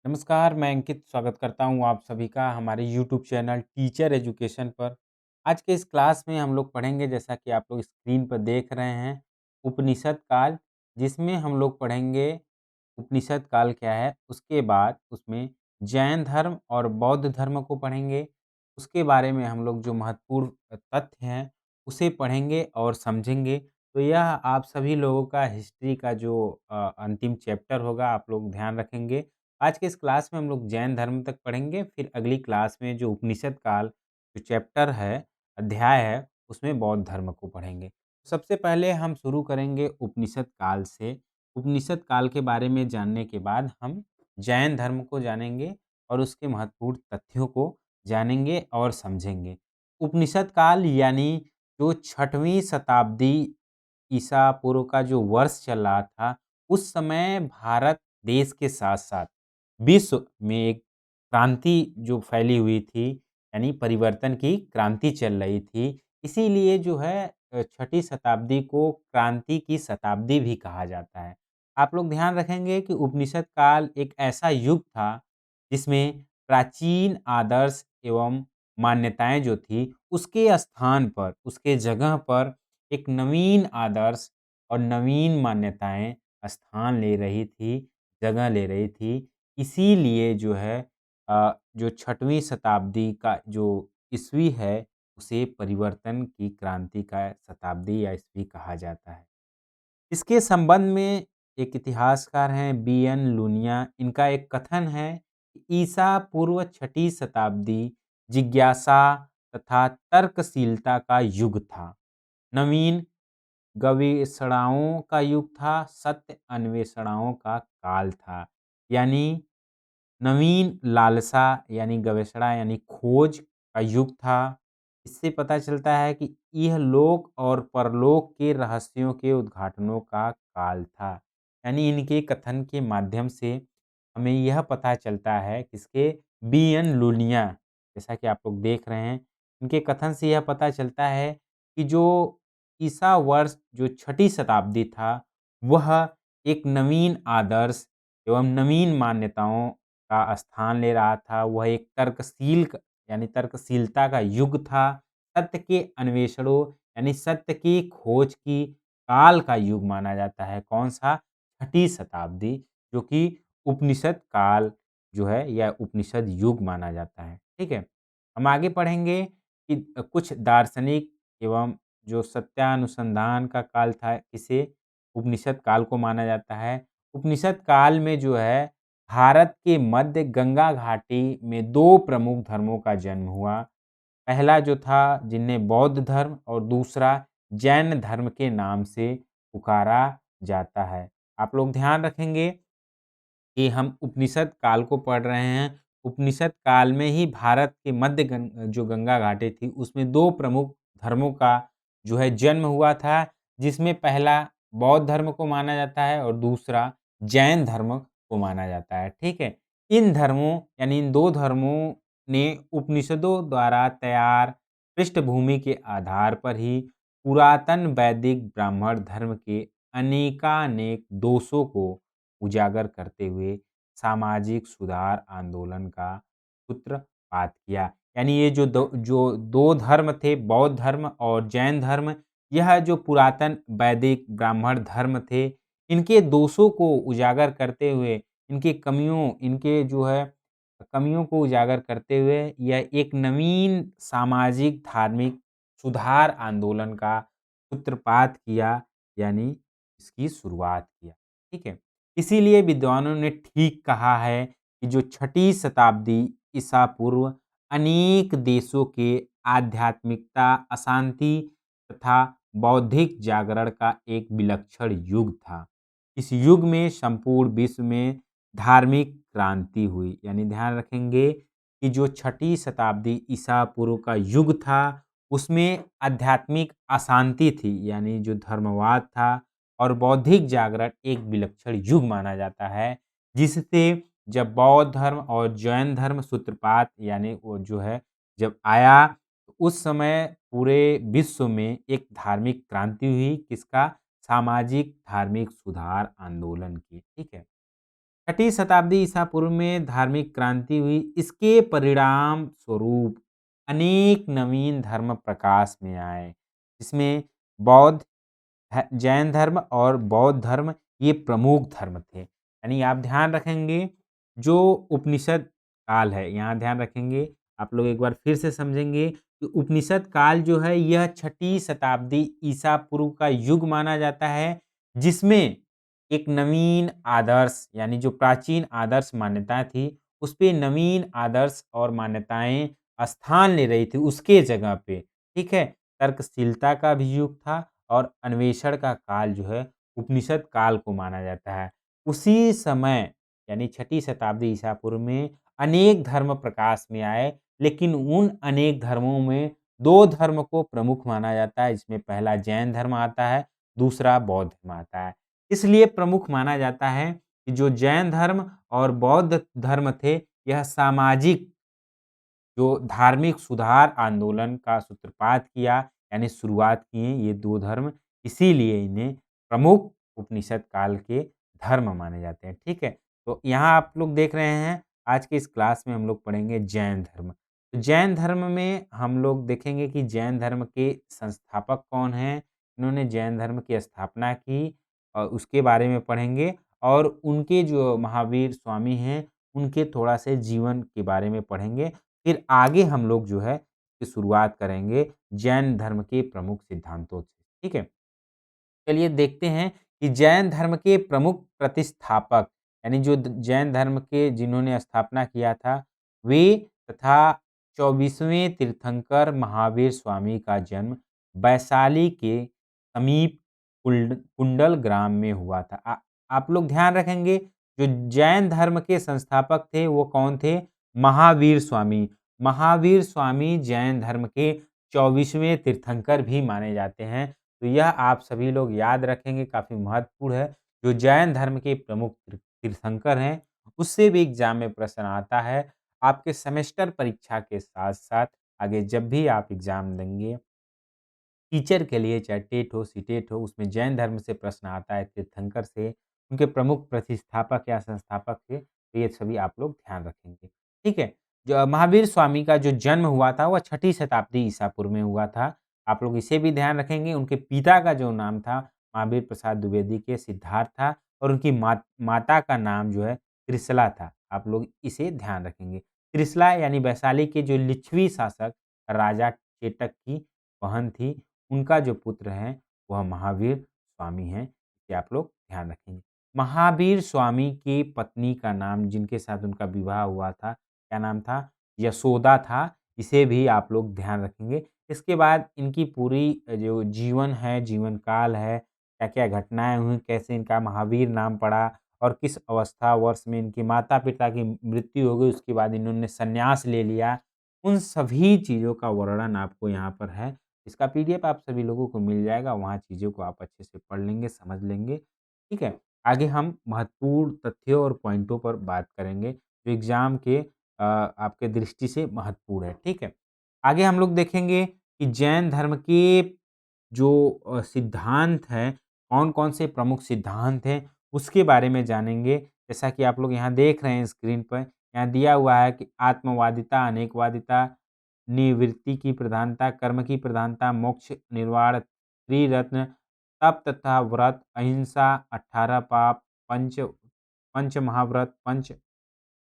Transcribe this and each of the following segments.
नमस्कार, मैं अंकित स्वागत करता हूँ आप सभी का हमारे यूट्यूब चैनल टीचर एजुकेशन पर। आज के इस क्लास में हम लोग पढ़ेंगे जैसा कि आप लोग स्क्रीन पर देख रहे हैं उपनिषद काल, जिसमें हम लोग पढ़ेंगे उपनिषद काल क्या है, उसके बाद उसमें जैन धर्म और बौद्ध धर्म को पढ़ेंगे। उसके बारे में हम लोग जो महत्वपूर्ण तथ्य हैं, उसे पढ़ेंगे और समझेंगे। तो यह आप सभी लोगों का हिस्ट्री का जो अंतिम चैप्टर होगा, आप लोग ध्यान रखेंगे। आज के इस क्लास में हम लोग जैन धर्म तक पढ़ेंगे, फिर अगली क्लास में जो उपनिषद काल जो चैप्टर है, अध्याय है, उसमें बौद्ध धर्म को पढ़ेंगे। सबसे पहले हम शुरू करेंगे उपनिषद काल से। उपनिषद काल के बारे में जानने के बाद हम जैन धर्म को जानेंगे और उसके महत्वपूर्ण तथ्यों को जानेंगे और समझेंगे। उपनिषद काल यानी जो 6वीं शताब्दी ईसा पूर्व का जो वर्ष चल रहा था, उस समय भारत देश के साथ-साथ विश्व में एक क्रांति जो फैली हुई थी, यानी परिवर्तन की क्रांति चल रही थी। इसीलिए जो है 6ठी शताब्दी को क्रांति की शताब्दी भी कहा जाता है। आप लोग ध्यान रखेंगे कि उपनिषद काल एक ऐसा युग था, जिसमें प्राचीन आदर्श एवं मान्यताएँ जो थी, उसके स्थान पर, उसके जगह पर एक नवीन आदर्श और नवीन मान्यताएँ स्थान ले रही थी, जगह ले रही थी। इसीलिए जो है जो 6वीं शताब्दी का जो ईस्वी है, उसे परिवर्तन की क्रांति का शताब्दी या ईस्वी कहा जाता है। इसके संबंध में एक इतिहासकार हैं बी.एन. लूनिया, इनका एक कथन है कि ईसा पूर्व 6ठी शताब्दी जिज्ञासा तथा तर्कशीलता का युग था। नवीन गवेषणाओं का युग था, सत्य अन्वेषणाओं का काल था। यानी नवीन लालसा यानी गवेषणा यानी खोज का युग था। इससे पता चलता है कि यह लोक और परलोक के रहस्यों के उद्घाटनों का काल था। यानी इनके कथन के माध्यम से हमें यह पता चलता है किसके बी.एन. लूनिया, जैसा कि आप लोग देख रहे हैं, इनके कथन से यह पता चलता है कि जो ईसा वर्ष जो 6ठी शताब्दी था, वह एक नवीन आदर्श एवं नवीन मान्यताओं का स्थान ले रहा था। वह एक यानी तर्कशीलता का युग था। सत्य के अन्वेषणों यानी सत्य की खोज की काल का युग माना जाता है। कौन-सा? 6ठी शताब्दी, जो कि उपनिषद काल जो है या उपनिषद युग माना जाता है। ठीक है? हम आगे पढ़ेंगे कि कुछ दार्शनिक एवं जो सत्यानुसंधान का काल था, इसे उपनिषद काल को माना जाता है। उपनिषद काल में जो है भारत के मध्य गंगा घाटी में 2 प्रमुख धर्मों का जन्म हुआ। पहला जो था जिन्हें बौद्ध धर्म और दूसरा जैन धर्म के नाम से पुकारा जाता है। आप लोग ध्यान रखेंगे कि हम उपनिषद काल को पढ़ रहे हैं। उपनिषद काल में ही भारत के मध्य जो गंगा घाटी थी, उसमें 2 प्रमुख धर्मों का जो है जन्म हुआ था, जिसमें पहला बौद्ध धर्म को माना जाता है और दूसरा जैन धर्म को माना जाता है, ठीक है? इन धर्मों यानी इन 2 धर्मों ने उपनिषदों द्वारा तैयार पृष्ठभूमि के आधार पर ही पुरातन वैदिक ब्राह्मण धर्म के अनेकानेक दोषों को उजागर करते हुए सामाजिक सुधार आंदोलन का सूत्रपात किया। यानी ये जो दो धर्म थे, बौद्ध धर्म और जैन धर्म, यह जो पुरातन वैदिक ब्राह्मण धर्म थे, इनके दोषों को उजागर करते हुए, इनके जो है कमियों को उजागर करते हुए यह एक नवीन सामाजिक धार्मिक सुधार आंदोलन का सूत्रपात किया, यानी इसकी शुरुआत किया। ठीक है? इसीलिए विद्वानों ने ठीक कहा है कि जो 6ठी शताब्दी ईसा पूर्व अनेक देशों के आध्यात्मिकता, अशांति तथा बौद्धिक जागरण का एक विलक्षण युग था। इस युग में संपूर्ण विश्व में धार्मिक क्रांति हुई। यानी ध्यान रखेंगे कि जो 6ठी शताब्दी ईसा पूर्व का युग था, उसमें आध्यात्मिक अशांति थी, यानी जो धर्मवाद था और बौद्धिक जागरण एक विलक्षण युग माना जाता है, जिससे जब बौद्ध धर्म और जैन धर्म सूत्रपात यानी वो जो है जब आया, तो उस समय पूरे विश्व में एक धार्मिक क्रांति हुई। किसका? सामाजिक धार्मिक सुधार आंदोलन की। ठीक है? छठी शताब्दी ईसा पूर्व में धार्मिक क्रांति हुई। इसके परिणाम स्वरूप अनेक नवीन धर्म प्रकाश में आए, जिसमें बौद्ध, जैन धर्म और बौद्ध धर्म ये प्रमुख धर्म थे। यानी आप ध्यान रखेंगे जो उपनिषद काल है, यहाँ ध्यान रखेंगे, आप लोग एक बार फिर से समझेंगे कि उपनिषद काल जो है यह छठी शताब्दी ईसा पूर्व का युग माना जाता है, जिसमें एक नवीन आदर्श यानी जो प्राचीन आदर्श मान्यताएं थी, उस पे नवीन आदर्श और मान्यताएं स्थान ले रही थी उसके जगह पे, ठीक है। तर्कशीलता का भी युग था और अन्वेषण का काल जो है उपनिषद काल को माना जाता है। उसी समय यानी छठी शताब्दी ईसा पूर्व में अनेक धर्म प्रकाश में आए, लेकिन उन अनेक धर्मों में 2 धर्म को प्रमुख माना जाता है, जिसमें पहला जैन धर्म आता है, दूसरा बौद्ध धर्म आता है। इसलिए प्रमुख माना जाता है कि जो जैन धर्म और बौद्ध धर्म थे, यह सामाजिक जो धार्मिक सुधार आंदोलन का सूत्रपात किया, यानी शुरुआत किए ये 2 धर्म, इसीलिए इन्हें प्रमुख उपनिषद काल के धर्म माने जाते हैं, ठीक है? तो यहाँ आप लोग देख रहे हैं, आज के इस क्लास में हम लोग पढ़ेंगे जैन धर्म। तो जैन धर्म में हम लोग देखेंगे कि जैन धर्म के संस्थापक कौन हैं? इन्होंने जैन धर्म की स्थापना की और उसके बारे में पढ़ेंगे और उनके जो महावीर स्वामी हैं, उनके थोड़ा-से जीवन के बारे में पढ़ेंगे। फिर आगे हम लोग जो है कि शुरुआत करेंगे जैन धर्म के प्रमुख सिद्धांतों से, ठीक है? चलिए देखते हैं कि जैन धर्म के प्रमुख प्रतिस्थापक यानी जो जैन धर्म के जिन्होंने स्थापना किया था, वे तथा 24वें तीर्थंकर महावीर स्वामी का जन्म वैशाली के समीप कुंडल ग्राम में हुआ था। आप लोग ध्यान रखेंगे, जो जैन धर्म के संस्थापक थे वो कौन थे? महावीर स्वामी। महावीर स्वामी जैन धर्म के 24वें तीर्थंकर भी माने जाते हैं। तो यह आप सभी लोग याद रखेंगे, काफ़ी महत्वपूर्ण है। जो जैन धर्म के प्रमुख तीर्थंकर हैं, उससे भी एग्ज़ाम में प्रश्न आता है। आपके सेमेस्टर परीक्षा के साथ-साथ आगे जब भी आप एग्ज़ाम देंगे, टीचर के लिए चाहे टेट हो, सीटेट हो, उसमें जैन धर्म से प्रश्न आता है, तीर्थंकर से, उनके प्रमुख प्रतिष्ठापक या संस्थापक थे, तो ये सभी आप लोग ध्यान रखेंगे। ठीक है? जो महावीर स्वामी का जो जन्म हुआ था, वह छठी शताब्दी ईसा पूर्व में हुआ था। आप लोग इसे भी ध्यान रखेंगे। उनके पिता का जो नाम था, महावीर प्रसाद द्विवेदी के सिद्धार्थ था और उनकी माता का नाम जो है त्रिशला था। आप लोग इसे ध्यान रखेंगे। त्रिशला यानी वैशाली के जो लिच्छवी शासक राजा चेतक की बहन थी, उनका जो पुत्र है वह महावीर स्वामी हैं, ये आप लोग ध्यान रखेंगे। महावीर स्वामी की पत्नी का नाम जिनके साथ उनका विवाह हुआ था, क्या नाम था? यशोदा था, इसे भी आप लोग ध्यान रखेंगे। इसके बाद इनकी पूरी जो जीवन है, जीवन काल है, क्या-क्या घटनाएँ हुई, कैसे इनका महावीर नाम पड़ा और किस अवस्था वर्ष में इनके माता-पिता की मृत्यु हो गई, उसके बाद इन्होंने संन्यास ले लिया। उन सभी चीज़ों का वर्णन आपको यहाँ पर है। इसका पीडीएफ आप सभी लोगों को मिल जाएगा, वहाँ चीज़ों को आप अच्छे से पढ़ लेंगे, समझ लेंगे, ठीक है? आगे हम महत्वपूर्ण तथ्यों और पॉइंटों पर बात करेंगे, जो एग्ज़ाम के आपके दृष्टि से महत्वपूर्ण है, ठीक है? आगे हम लोग देखेंगे कि जैन धर्म के जो सिद्धांत हैं, कौन-कौन से प्रमुख सिद्धांत हैं, उसके बारे में जानेंगे। जैसा कि आप लोग यहाँ देख रहे हैं स्क्रीन पर, यहाँ दिया हुआ है कि आत्मवादिता, अनेकवादिता, निवृत्ति की प्रधानता, कर्म की प्रधानता, मोक्ष, निर्वाण, त्रिरत्न, तप तथा व्रत, अहिंसा, 18 पाप, पंच पंच महाव्रत, पंच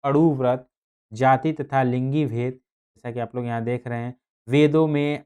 अणु व्रत, जाति तथा लिंगी भेद, जैसा कि आप लोग यहाँ देख रहे हैं। वेदों में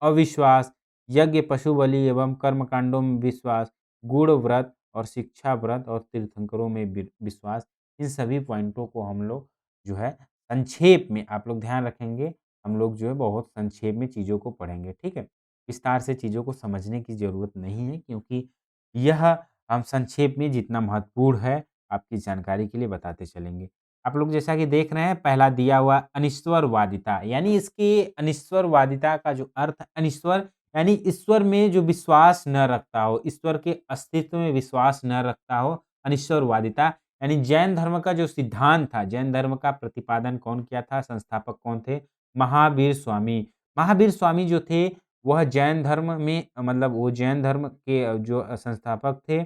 अविश्वास, यज्ञ, पशु बलि एवं कर्मकांडों में विश्वास, गूढ़ व्रत और शिक्षा व्रत और तीर्थंकरों में विश्वास, इन सभी पॉइंटों को हम लोग जो है संक्षेप में आप लोग ध्यान रखेंगे। हम लोग जो है बहुत संक्षेप में चीज़ों को पढ़ेंगे, ठीक है? विस्तार से चीज़ों को समझने की ज़रूरत नहीं है, क्योंकि यह हम संक्षेप में जितना महत्वपूर्ण है, आपकी जानकारी के लिए बताते चलेंगे। आप लोग जैसा कि देख रहे हैं, पहला दिया हुआ अनिश्वरवादिता, यानी इसकी अनिश्वरवादिता का जो अर्थ अनिश्वर यानी ईश्वर में जो विश्वास न रखता हो, ईश्वर के अस्तित्व में विश्वास न रखता हो, अनिश्वरवादिता। यानी जैन धर्म का जो सिद्धांत था, जैन धर्म का प्रतिपादन कौन किया था, संस्थापक कौन थे? महावीर स्वामी। महावीर स्वामी जो थे, वह जैन धर्म में मतलब वो जैन धर्म के जो संस्थापक थे।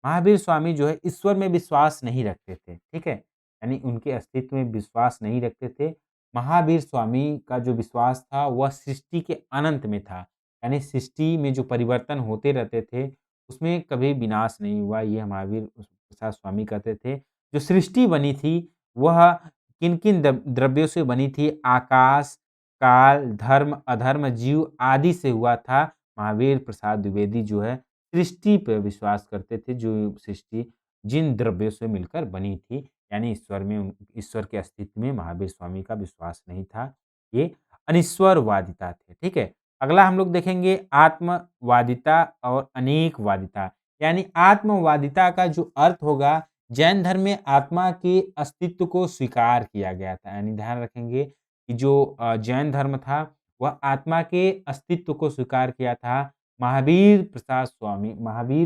महावीर स्वामी जो है ईश्वर में विश्वास नहीं रखते थे, ठीक है? यानी उनके अस्तित्व में विश्वास नहीं रखते थे। महावीर स्वामी का जो विश्वास था वह सृष्टि के अनंत में था। यानी सृष्टि में जो परिवर्तन होते रहते थे, उसमें कभी विनाश नहीं हुआ, ये महावीर प्रसाद स्वामी कहते थे। जो सृष्टि बनी थी वह किन-किन द्रव्यों से बनी थी? आकाश, काल, धर्म, अधर्म, जीव आदि से हुआ था। महावीर प्रसाद द्विवेदी जो है सृष्टि पे विश्वास करते थे, जो सृष्टि जिन द्रव्यों से मिलकर बनी थी, यानी ईश्वर के अस्तित्व में महावीर स्वामी का विश्वास नहीं था। ये अनीश्वरवादिता थे, ठीक है? अगला हम लोग देखेंगे आत्मवादिता और अनेकवादिता। यानी आत्मवादिता का जो अर्थ होगा, जैन धर्म में आत्मा के अस्तित्व को स्वीकार किया गया था। यानी ध्यान रखेंगे कि जो जैन धर्म था, वह आत्मा के अस्तित्व को स्वीकार किया था। महावीर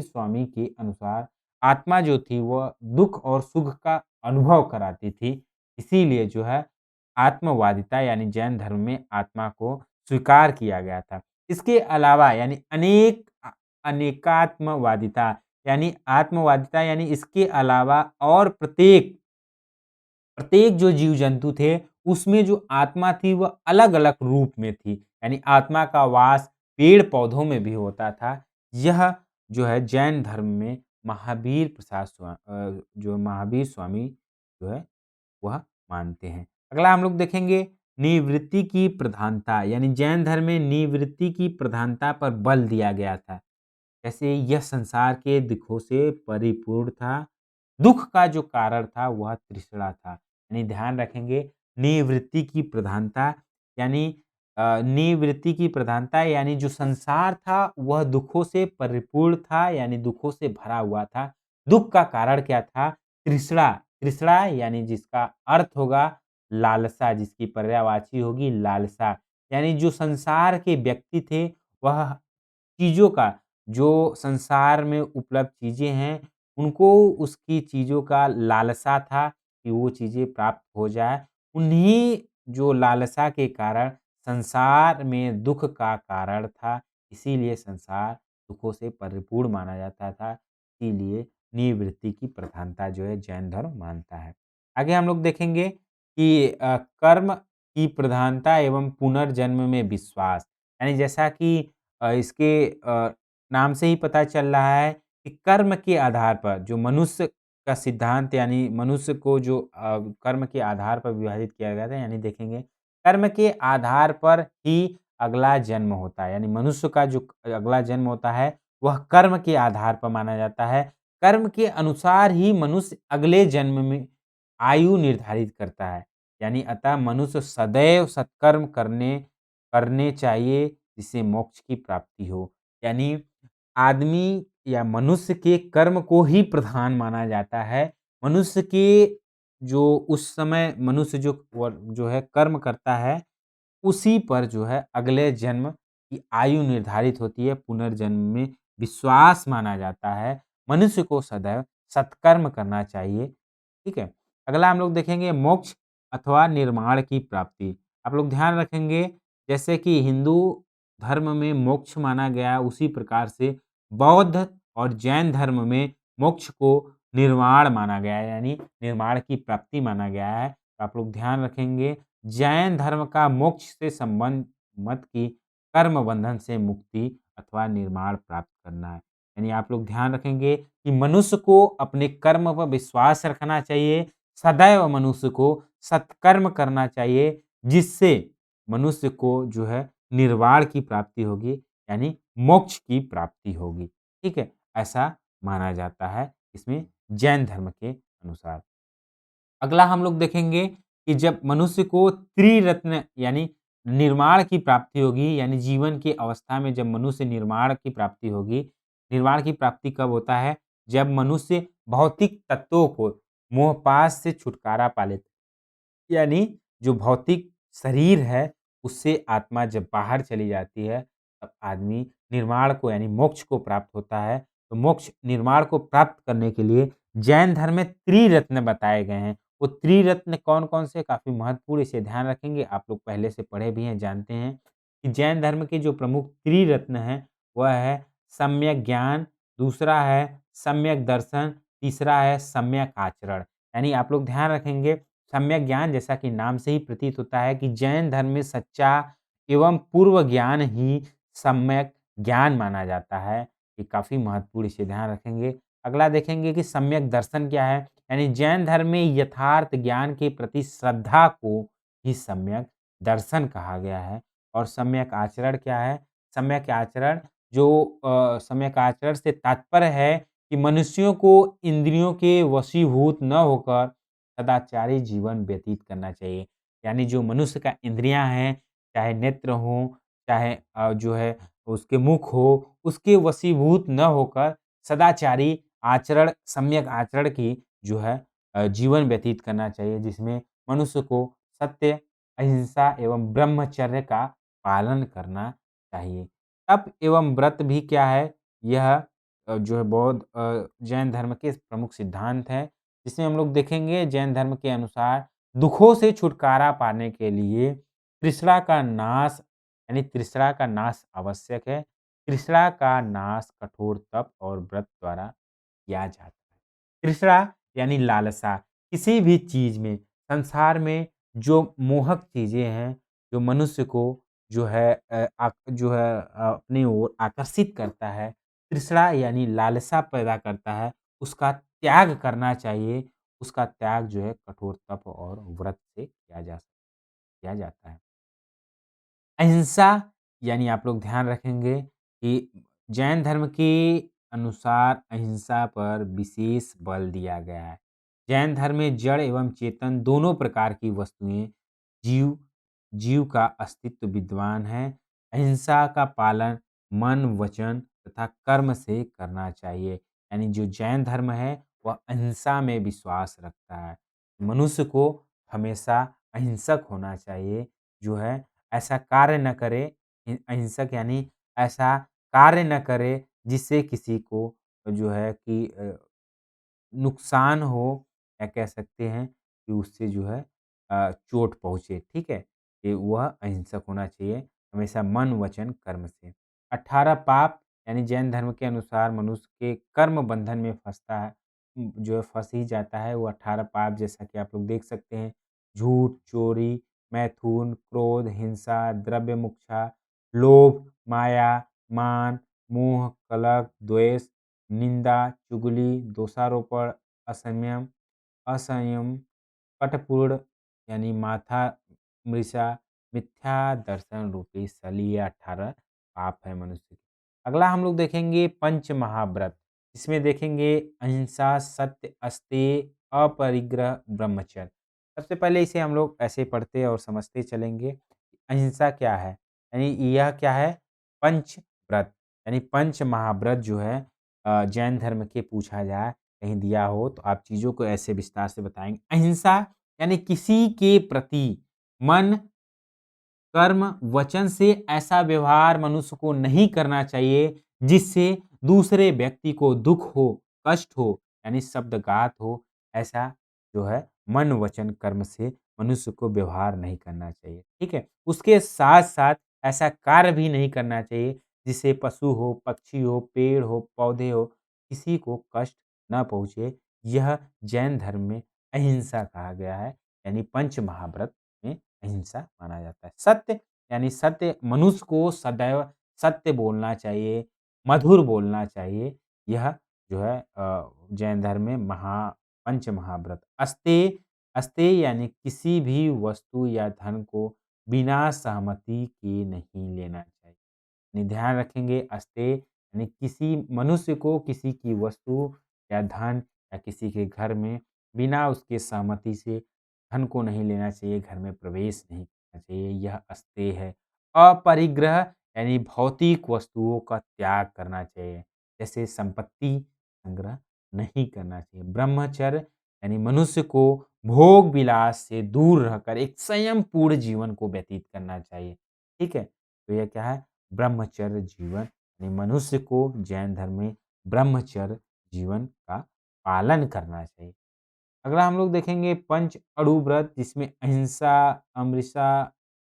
स्वामी के अनुसार आत्मा जो थी वह दुःख और सुख का अनुभव कराती थी। इसीलिए जो है आत्मवादिता यानी जैन धर्म में आत्मा को स्वीकार किया गया था। इसके अलावा यानी अनेकात्मवादिता यानी आत्मवादिता यानी इसके अलावा और प्रत्येक प्रत्येक जो जीव-जंतु थे, उसमें जो आत्मा थी वह अलग-अलग रूप में थी। यानी आत्मा का वास पेड़-पौधों में भी होता था। यह जो है जैन धर्म में जो महावीर स्वामी जो है वह मानते हैं। अगला हम लोग देखेंगे निवृत्ति की प्रधानता यानी जैन धर्म में निवृत्ति की प्रधानता पर बल दिया गया था। जैसे यह संसार के दुखों से परिपूर्ण था। दुःख का जो कारण था वह तृष्णा था। यानी ध्यान रखेंगे निवृत्ति की प्रधानता यानी निवृत्ति की प्रधानता यानी जो संसार था वह दुखों से परिपूर्ण था यानी दुखों से भरा हुआ था। दुःख का कारण क्या था? तृष्णा। तृष्णा यानी जिसका अर्थ होगा लालसा, जिसकी पर्यायवाची होगी लालसा। यानी जो संसार के व्यक्ति थे वह चीज़ों का जो संसार में उपलब्ध चीज़ें हैं, उनको उसकी चीज़ों का लालसा था कि वो चीज़ें प्राप्त हो जाए। उन्हीं जो लालसा के कारण संसार में दुःख का कारण था, इसीलिए संसार दुखों से परिपूर्ण माना जाता था। इसीलिए निवृत्ति की प्रधानता जो है जैन धर्म मानता है। आगे हम लोग देखेंगे कि कर्म की प्रधानता एवं पुनर्जन्म में विश्वास। यानी जैसा कि इसके नाम से ही पता चल रहा है कि कर्म के आधार पर जो मनुष्य का सिद्धांत यानी मनुष्य को जो कर्म के आधार पर विभाजित किया गया था यानी देखेंगे कर्म के आधार पर ही अगला जन्म होता है यानी मनुष्य का जो अगला जन्म होता है वह कर्म के आधार पर माना जाता है। कर्म के अनुसार ही मनुष्य अगले जन्म में आयु निर्धारित करता है। यानी अतः मनुष्य सदैव सत्कर्म करने करने चाहिए जिससे मोक्ष की प्राप्ति हो। यानी आदमी या मनुष्य के कर्म को ही प्रधान माना जाता है। मनुष्य के जो उस समय मनुष्य जो है कर्म करता है, उसी पर जो है अगले जन्म की आयु निर्धारित होती है। पुनर्जन्म में विश्वास माना जाता है। मनुष्य को सदैव सत्कर्म करना चाहिए। ठीक है? अगला हम लोग देखेंगे मोक्ष अथवा निर्माण की प्राप्ति। आप लोग ध्यान रखेंगे जैसे कि हिंदू धर्म में मोक्ष माना गया उसी प्रकार से बौद्ध और जैन धर्म में मोक्ष को निर्वाण माना गया है यानी निर्माण की प्राप्ति माना गया है। तो आप लोग ध्यान रखेंगे जैन धर्म का मोक्ष से संबंध मत की कर्म बंधन से मुक्ति अथवा निर्माण प्राप्त करना है। यानी आप लोग ध्यान रखेंगे कि मनुष्य को अपने कर्म पर विश्वास रखना चाहिए। सदैव मनुष्य को सत्कर्म करना चाहिए जिससे मनुष्य को जो है निर्वाण की प्राप्ति होगी यानी मोक्ष की प्राप्ति होगी। ठीक है? ऐसा माना जाता है इसमें जैन धर्म के अनुसार। अगला हम लोग देखेंगे कि जब मनुष्य को त्रिरत्न यानी निर्माण की प्राप्ति होगी यानी जीवन की अवस्था में जब मनुष्य निर्माण की प्राप्ति होगी। निर्माण की प्राप्ति कब होता है? जब मनुष्य भौतिक तत्वों को मोहपाश से छुटकारा पा लेता है। यानी जो भौतिक शरीर है उससे आत्मा जब बाहर चली जाती है तब आदमी निर्माण को यानी मोक्ष को प्राप्त होता है। तो मोक्ष निर्माण को प्राप्त करने के लिए जैन धर्म में त्रिरत्न बताए गए हैं। वो त्रिरत्न कौन-कौन से काफ़ी महत्वपूर्ण इसे ध्यान रखेंगे आप लोग पहले से पढ़े भी हैं, जानते हैं कि जैन धर्म के जो प्रमुख त्रिरत्न हैं वह है सम्यक ज्ञान, दूसरा है सम्यक दर्शन, तीसरा है सम्यक आचरण। यानी आप लोग ध्यान रखेंगे सम्यक ज्ञान जैसा कि नाम से ही प्रतीत होता है कि जैन धर्म में सच्चा एवं पूर्व ज्ञान ही सम्यक ज्ञान माना जाता है। ये काफ़ी महत्वपूर्ण इसे ध्यान रखेंगे। अगला देखेंगे कि सम्यक दर्शन क्या है? यानी जैन धर्म में यथार्थ ज्ञान के प्रति श्रद्धा को ही सम्यक दर्शन कहा गया है। और सम्यक आचरण क्या है? सम्यक आचरण जो सम्यक आचरण से तात्पर्य है कि मनुष्यों को इंद्रियों के वशीभूत न होकर सदाचारी जीवन व्यतीत करना चाहिए। यानी जो मनुष्य का इंद्रियाँ हैं, चाहे नेत्र हों, चाहे जो है उसके मुख हो, उसके वशीभूत न होकर सदाचारी आचरण, सम्यक आचरण की जो है जीवन व्यतीत करना चाहिए, जिसमें मनुष्य को सत्य, अहिंसा एवं ब्रह्मचर्य का पालन करना चाहिए। तप एवं व्रत भी क्या है? यह जो है बौद्ध जैन धर्म के प्रमुख सिद्धांत हैं, जिसमें हम लोग देखेंगे जैन धर्म के अनुसार दुखों से छुटकारा पाने के लिए तृष्णा का नाश यानी तृष्णा का नाश आवश्यक है। तृष्णा का नाश कठोर तप और व्रत द्वारा किया जाता है। तृष्णा यानी लालसा, किसी भी चीज़ में, संसार में जो मोहक चीज़ें हैं, जो मनुष्य को जो है अपनी ओर आकर्षित करता है, तृष्णा यानी लालसा पैदा करता है, उसका त्याग करना चाहिए। उसका त्याग जो है कठोर तप और व्रत से किया जाता है। अहिंसा यानी आप लोग ध्यान रखेंगे कि जैन धर्म के अनुसार अहिंसा पर विशेष बल दिया गया है। जैन धर्म में जड़ एवं चेतन दोनों प्रकार की वस्तुएं जीव जीव का अस्तित्व विद्यमान है। अहिंसा का पालन मन, वचन तथा कर्म से करना चाहिए। यानी जो जैन धर्म है वह अहिंसा में विश्वास रखता है। मनुष्य को हमेशा अहिंसक होना चाहिए। जो है ऐसा कार्य न करे अहिंसक यानी ऐसा कार्य न करे जिससे किसी को जो है कि नुकसान हो या कह सकते हैं कि उससे जो है चोट पहुँचे, ठीक है? ये वह अहिंसक होना चाहिए, हमेशा मन, वचन, कर्म से। 18 पाप यानी जैन धर्म के अनुसार मनुष्य के कर्म बंधन में फँसता है जो है फँस ही जाता है। वो 18 पाप जैसा कि आप लोग देख सकते हैं, झूठ, चोरी, मैथुन, क्रोध, हिंसा, द्रव्य मुक्षा, लोभ, माया, मान, मोह, कलह, द्वेष, निंदा, चुगली, दोषारोपण, असंयम असंयम, कठपुर्ण यानी माथा मृषा, मिथ्या दर्शन रूपी सली, ये 18 पाप है मनुष्य के। अगला हम लोग देखेंगे पंच महाव्रत। इसमें देखेंगे अहिंसा, सत्य, अस्तेय, अपरिग्रह, ब्रह्मचर्य। सबसे पहले इसे हम लोग ऐसे पढ़ते और समझते चलेंगे। अहिंसा क्या है? यानी यह क्या है? पंच व्रत यानी पंच महाव्रत जो है जैन धर्म के पूछा जाए कहीं दिया हो तो आप चीज़ों को ऐसे विस्तार से बताएँगे। अहिंसा यानी किसी के प्रति मन, कर्म, वचन से ऐसा व्यवहार मनुष्य को नहीं करना चाहिए जिससे दूसरे व्यक्ति को दुःख हो, कष्ट हो यानी शब्दघात हो। ऐसा जो है मन, वचन, कर्म से मनुष्य को व्यवहार नहीं करना चाहिए, ठीक है? उसके साथ-साथ ऐसा कार्य भी नहीं करना चाहिए जिससे पशु हो, पक्षी हो, पेड़ हो, पौधे हो, किसी को कष्ट ना पहुँचे। यह जैन धर्म में अहिंसा कहा गया है, यानी पंच महाव्रत में अहिंसा माना जाता है। सत्य यानी सत्य मनुष्य को सदैव सत्य बोलना चाहिए, मधुर बोलना चाहिए। यह जो है जैन धर्म में पंच महाव्रत। अस्तेय अस्तेय यानी किसी भी वस्तु या धन को बिना सहमति के नहीं लेना चाहिए। यानी ध्यान रखेंगे अस्तेय यानी किसी मनुष्य को किसी की वस्तु या धन या किसी के घर में बिना उसके सहमति से धन को नहीं लेना चाहिए, घर में प्रवेश नहीं करना चाहिए, यह अस्तेय है। अपरिग्रह यानी भौतिक वस्तुओं का त्याग करना चाहिए, जैसे संपत्ति संग्रह नहीं करना चाहिए। ब्रह्मचर्य यानी मनुष्य को भोग विलास से दूर रहकर एक संयमपूर्ण जीवन को व्यतीत करना चाहिए, ठीक है? तो यह क्या है? ब्रह्मचर्य जीवन यानी मनुष्य को जैन धर्म में ब्रह्मचर्य जीवन का पालन करना चाहिए। अगला हम लोग देखेंगे पंच अणु व्रत जिसमें अहिंसा, अमृता,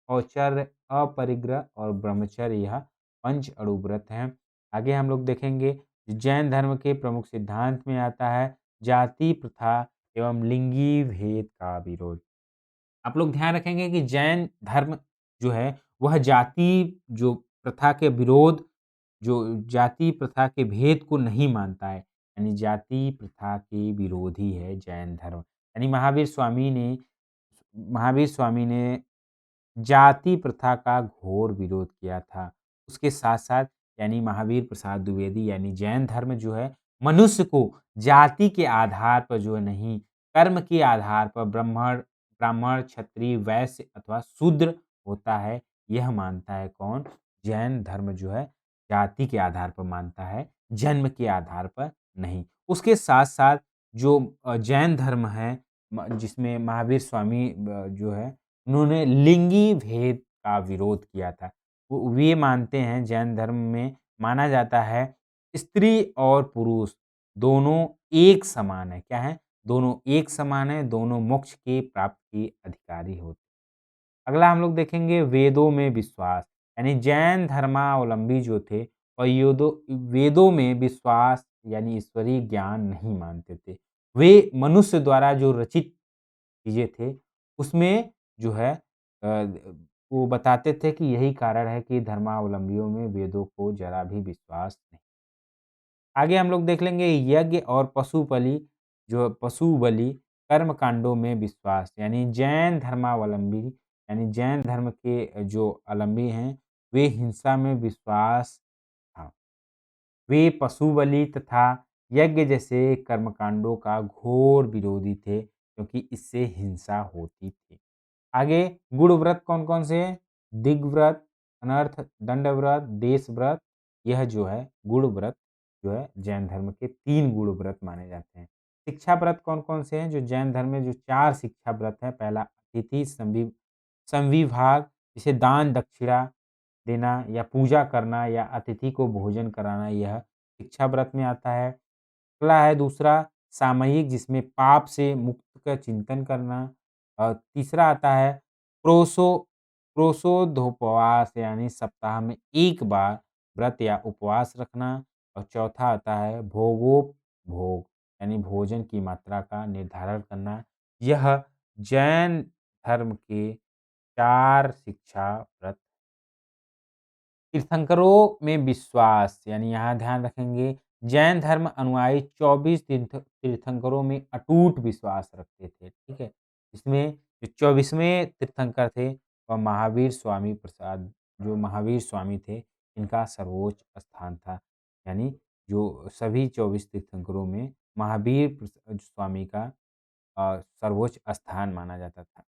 औचर्य, अपरिग्रह और ब्रह्मचर्य यह पंच अणु व्रत हैं। आगे हम लोग देखेंगे जैन धर्म के प्रमुख सिद्धांत में आता है जाति प्रथा एवं लिंगी भेद का विरोध। आप लोग ध्यान रखेंगे कि जैन धर्म जो है वह जाति जो प्रथा के विरोध, जो जाति प्रथा के भेद को नहीं मानता है, यानी जाति प्रथा के विरोधी है जैन धर्म। यानी महावीर स्वामी ने जाति प्रथा का घोर विरोध किया था। उसके साथ-साथ यानी महावीर प्रसाद द्विवेदी यानी जैन धर्म जो है मनुष्य को जाति के आधार पर जो है नहीं, कर्म के आधार पर ब्राह्मण, क्षत्रिय, वैश्य अथवा शूद्र होता है, यह मानता है कौन? जैन धर्म जो है जाति के आधार पर मानता है, जन्म के आधार पर नहीं। उसके साथ-साथ जो जैन धर्म है जिसमें महावीर स्वामी जो है उन्होंने लिंगी भेद का विरोध किया था। वो वे मानते हैं जैन धर्म में माना जाता है स्त्री और पुरुष दोनों एक समान है। क्या है? दोनों एक समान है, दोनों मोक्ष के प्राप्त के अधिकारी होते हैं। अगला हम लोग देखेंगे वेदों में विश्वास, यानी जैन धर्मावलंबी जो थे और योदो वेदों में विश्वास यानी ईश्वरीय ज्ञान नहीं मानते थे। वे मनुष्य द्वारा जो रचित चीज़ें थे, उसमें जो है वो बताते थे कि यही कारण है कि धर्मावलंबियों में वेदों को ज़रा भी विश्वास नहीं। आगे हम लोग देख लेंगे यज्ञ और पशु बलि कर्म कांडों में विश्वास, यानी जैन धर्मावलंबी यानी जैन धर्म के जो अवलंबी हैं, वे हिंसा में विश्वास था। वे पशु बलि तथा यज्ञ जैसे कर्मकांडों का घोर विरोधी थे, क्योंकि इससे हिंसा होती थी। आगे गुण व्रत कौन-कौन से हैं? दिग्व्रत, अनर्थ दंड व्रत, देश व्रत, यह जो है गुण व्रत जो है जैन धर्म के 3 गुण व्रत माने जाते हैं। शिक्षा व्रत कौन-कौन से हैं? जो जैन धर्म में जो 4 शिक्षा व्रत हैं, पहला अतिथि संविभाग, जिसे दान दक्षिणा देना या पूजा करना या अतिथि को भोजन कराना, यह शिक्षा व्रत में आता है। अगला है दूसरा सामयिक, जिसमें पाप से मुक्त का चिंतन करना। और तीसरा आता है प्रोसो प्रोसोधोपवास, यानी सप्ताह में 1 बार व्रत या उपवास रखना। और चौथा आता है भोगोपभोग, यानी भोजन की मात्रा का निर्धारण करना। यह जैन धर्म के 4 शिक्षा व्रत। तीर्थंकरों में विश्वास, यानी यहाँ ध्यान रखेंगे जैन धर्म अनुयायी 24 तीर्थंकरों में अटूट विश्वास रखते थे, ठीक है? इसमें जो 24वें तीर्थंकर थे वह महावीर स्वामी थे, इनका सर्वोच्च स्थान था। यानी जो सभी 24 तीर्थंकरों में स्वामी का सर्वोच्च स्थान माना जाता था।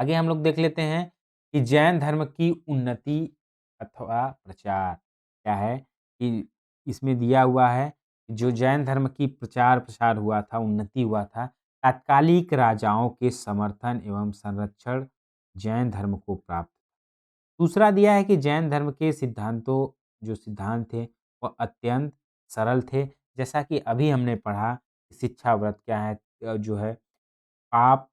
आगे हम लोग देख लेते हैं कि जैन धर्म की उन्नति अथवा प्रचार क्या है, कि इसमें दिया हुआ है कि जो जैन धर्म की प्रचार-प्रसार हुआ था, उन्नति हुआ था, तात्कालिक राजाओं के समर्थन एवं संरक्षण जैन धर्म को प्राप्त। दूसरा दिया है कि जैन धर्म के सिद्धांत थे, वह अत्यंत सरल थे। जैसा कि अभी हमने पढ़ा, शिक्षा व्रत क्या है, जो है पाप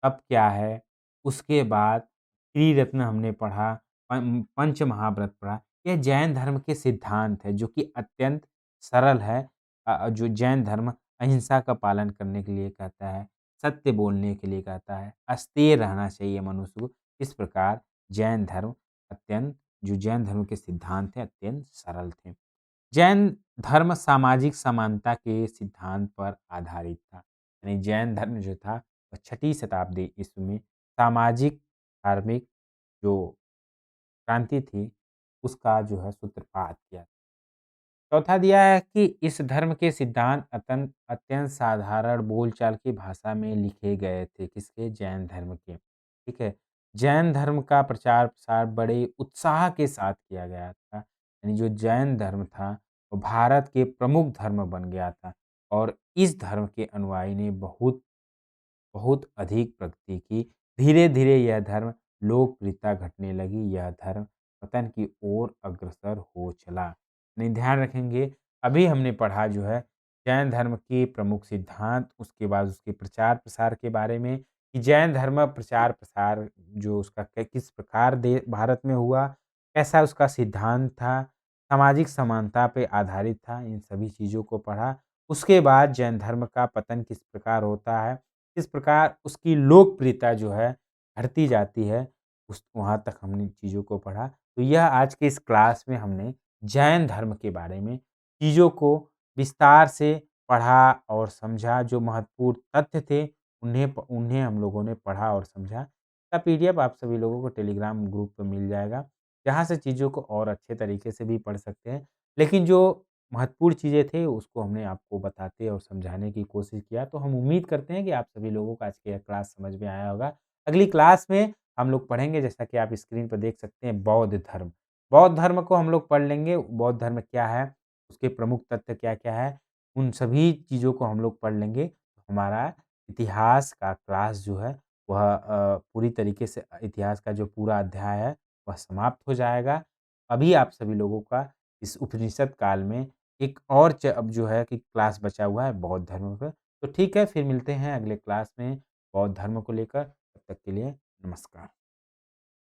तप क्या है, उसके बाद त्रिरत्न हमने पढ़ा, पंच महाव्रत पढ़ा। यह जैन धर्म के सिद्धांत है जो कि अत्यंत सरल है। जो जैन धर्म अहिंसा का पालन करने के लिए कहता है, सत्य बोलने के लिए कहता है, अस्तेय रहना चाहिए मनुष्य को। इस प्रकार जैन धर्म जो जैन धर्म के सिद्धांत हैं अत्यंत सरल थे। जैन धर्म सामाजिक समानता के सिद्धांत पर आधारित था। यानी जैन धर्म जो था वह 6ठी शताब्दी ईस्वी में सामाजिक, धार्मिक जो क्रांति थी, उसका जो है सूत्रपात किया। चौथा दिया है कि इस धर्म के सिद्धांत अत्यंत साधारण बोलचाल की भाषा में लिखे गए थे। किसके? जैन धर्म के। ठीक है? जैन धर्म का प्रचार-प्रसार बड़े उत्साह के साथ किया गया था। यानी जो जैन धर्म था, वो भारत के प्रमुख धर्म बन गया था और इस धर्म के अनुयायी ने बहुत बहुत अधिक प्रगति की। धीरे-धीरे यह धर्म लोकप्रियता घटने लगी, यह धर्म पतन की ओर अग्रसर हो चला। नहीं, ध्यान रखेंगे, अभी हमने पढ़ा जो है जैन धर्म के प्रमुख सिद्धांत, उसके बाद उसके प्रचार-प्रसार के बारे में कि जैन धर्म प्रचार-प्रसार जो उसका किस प्रकार दे भारत में हुआ, कैसा उसका सिद्धांत था, सामाजिक समानता पे आधारित था, इन सभी चीज़ों को पढ़ा। उसके बाद जैन धर्म का पतन किस प्रकार होता है, किस प्रकार उसकी लोकप्रियता जो है घटती जाती है, उस वहाँ तक हमने चीज़ों को पढ़ा। तो यह आज के इस क्लास में हमने जैन धर्म के बारे में चीज़ों को विस्तार से पढ़ा और समझा, जो महत्वपूर्ण तथ्य थे उन्हें हम लोगों ने पढ़ा और समझा। इसका पीडीएफ आप सभी लोगों को टेलीग्राम ग्रुप पे मिल जाएगा, जहाँ से चीज़ों को और अच्छे तरीके से भी पढ़ सकते हैं। लेकिन जो महत्वपूर्ण चीज़ें थे उसको हमने आपको बताते और समझाने की कोशिश किया। तो हम उम्मीद करते हैं कि आप सभी लोगों को आज की यह क्लास समझ में आया होगा। अगली क्लास में हम लोग पढ़ेंगे, जैसा कि आप स्क्रीन पर देख सकते हैं, बौद्ध धर्म। बौद्ध धर्म को हम लोग पढ़ लेंगे, बौद्ध धर्म क्या है, उसके प्रमुख तत्व क्या-क्या है, उन सभी चीज़ों को हम लोग पढ़ लेंगे। तो हमारा इतिहास का क्लास जो है वह पूरी तरीके से इतिहास का जो पूरा अध्याय है वह समाप्त हो जाएगा। अभी आप सभी लोगों का इस उपनिषद काल में एक और अब जो है कि क्लास बचा हुआ है बौद्ध धर्म पे। तो ठीक है, फिर मिलते हैं अगले क्लास में बौद्ध धर्म को लेकर। तब तक के लिए नमस्कार।